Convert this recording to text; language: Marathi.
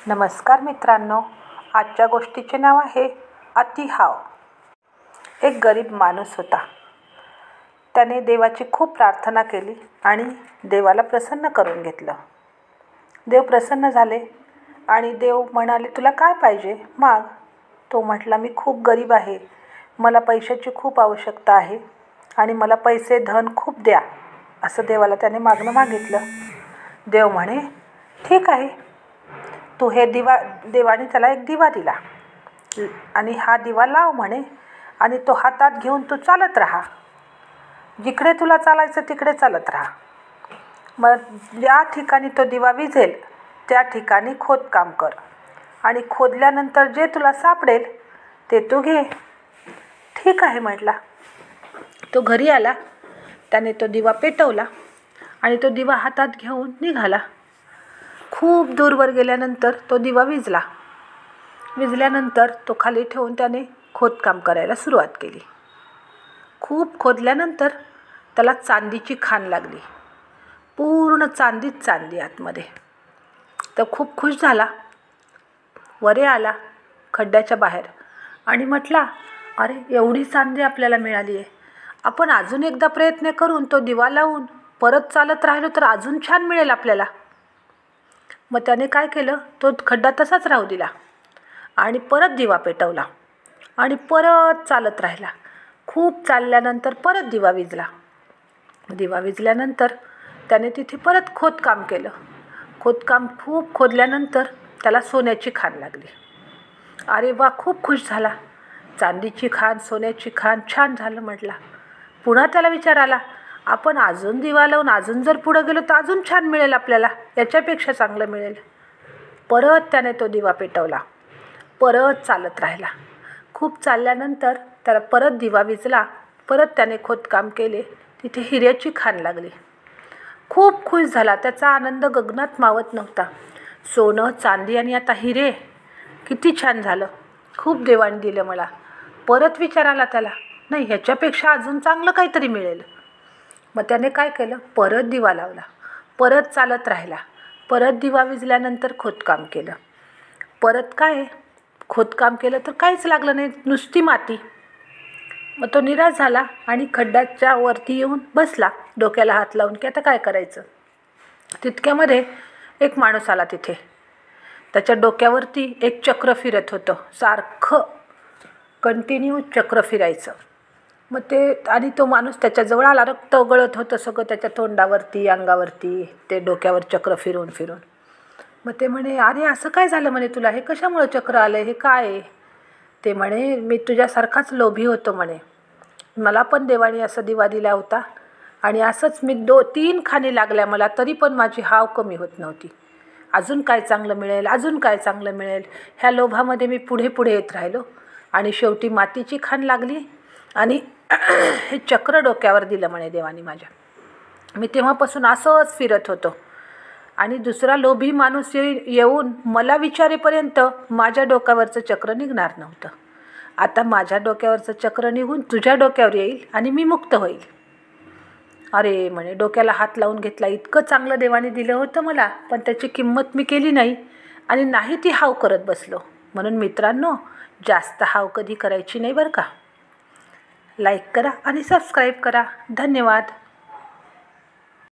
नमस्कार मित्रांनो, आजच्या गोष्टीचे नाव आहे अतिहाव. एक गरीब माणूस होता. त्याने देवाची खूप प्रार्थना केली आणि देवाला प्रसन्न करून घेतलं. देव प्रसन्न झाले आणि देव म्हणाले, तुला काय पाहिजे माग. तो म्हटला, मी खूप गरीब आहे, मला पैशाची खूप आवश्यकता आहे आणि मला पैसे धन खूप द्या, असं देवाला त्याने मागणं मागितलं. देव म्हणे, ठीक आहे, तू हे देवाने त्याला एक दिवा दिला आणि हा दिवा लाव म्हणे आणि तो हातात घेऊन तू चालत राहा, जिकडे तुला चालायचं तिकडे चालत राहा. मग ज्या ठिकाणी तो दिवा विझेल त्या ठिकाणी खोदकाम कर आणि खोदल्यानंतर जे तुला सापडेल ते तू घे. ठीक आहे म्हटला. तो घरी आला, त्याने तो दिवा पेटवला आणि तो दिवा हातात घेऊन निघाला. खूप दूरवर गेल्यानंतर तो दिवा विझल्यानंतर तो खाली ठेवून त्याने खोदकाम करायला सुरुवात केली. खूप खोदल्यानंतर त्याला चांदीची खाण लागली, पूर्ण चांदीच चांदी आतमध्ये. तो खूप खुश झाला. वरे आला खड्ड्याच्या बाहेर आणि म्हटला, अरे एवढी चांदी आपल्याला मिळाली आहे, आपण अजून एकदा प्रयत्न करून तो दिवा लावून परत चालत राहिलो तर अजून छान मिळेल आपल्याला. मग त्याने काय केलं, तो खड्डा तसाच राहू दिला आणि परत दिवा पेटवला आणि परत चालत राहिला. खूप चालल्यानंतर परत दिवा विझल्यानंतर त्याने तिथे परत खोदकाम केलं. खोदकाम खूप खोदल्यानंतर त्याला सोन्याची खाण लागली. अरे वा, खूप खुश झाला. चांदीची खाण, सोन्याची खाण, छान झालं म्हटला. पुन्हा त्याला विचार आला, आपण अजून दिवा लावून अजून जर पुढं गेलो तर अजून छान मिळेल आपल्याला, याच्यापेक्षा चांगलं मिळेल. परत त्याने तो दिवा पेटवला, परत चालत राहिला. खूप चालल्यानंतर त्याला परत दिवा विझला, परत त्याने खोदकाम केले, तिथे हिऱ्याची खाण लागली. खूप खुश झाला. त्याचा आनंद गगनात मावत नव्हता. सोनं, चांदी आणि आता हिरे, किती छान झालं, खूप देवाने दिलं मला. परत विचार आला त्याला, नाही ह्याच्यापेक्षा अजून चांगलं काहीतरी मिळेल. मग त्याने काय केलं, परत दिवा लावला, परत चालत राहिला, परत दिवा विझल्यानंतर खोदकाम केलं. परत काय खोदकाम केलं तर काहीच लागलं नाही, नुसती माती. मग तो निराश झाला आणि खड्ड्याच्या वरती येऊन बसला, डोक्याला हात लावून, की आता काय करायचं. तितक्यामध्ये एक माणूस आला तिथे. त्याच्या डोक्यावरती एक चक्र फिरत होतं, सारखं कंटिन्यू चक्र फिरायचं. मग आणि तो माणूस त्याच्याजवळ आला. रक्त गळत होतं सगळं त्याच्या तोंडावरती, अंगावरती, ते डोक्यावर चक्र फिरून फिरून. मग ते म्हणे, अरे असं काय झालं म्हणे तुला, हे कशामुळे चक्र आलं, हे काय आहे. ते म्हणे, मी तुझ्यासारखाच लोभी होतो म्हणे, मला पण देवाने असा दिवा दिला होता आणि असंच मी 2-3 खाणी लागल्या मला, तरी पण माझी हाव कमी होत नव्हती. अजून काय चांगलं मिळेल, अजून काय चांगलं मिळेल, ह्या लोभामध्ये मी पुढे पुढे येत राहिलो आणि शेवटी मातीची खाण लागली आणि हे चक्र डोक्यावर दिलं म्हणे देवाने माझ्या. मी तेव्हापासून असंच फिरत होतो आणि दुसरा लोभी माणूस येऊन मला विचारेपर्यंत माझ्या डोक्यावरचं चक्र निघणार नव्हतं. आता माझ्या डोक्यावरचं चक्र निघून तुझ्या डोक्यावर येईल आणि मी मुक्त होईल. अरे म्हणे, डोक्याला हात लावून घेतला, इतकं चांगलं देवाने दिलं होतं मला, पण त्याची किंमत मी केली नाही आणि नाही ती हाव करत बसलो. म्हणून मित्रांनो, जास्त हाव कधी करायची नाही बरं का. लाईक करा आणि सबस्क्राईब करा. धन्यवाद.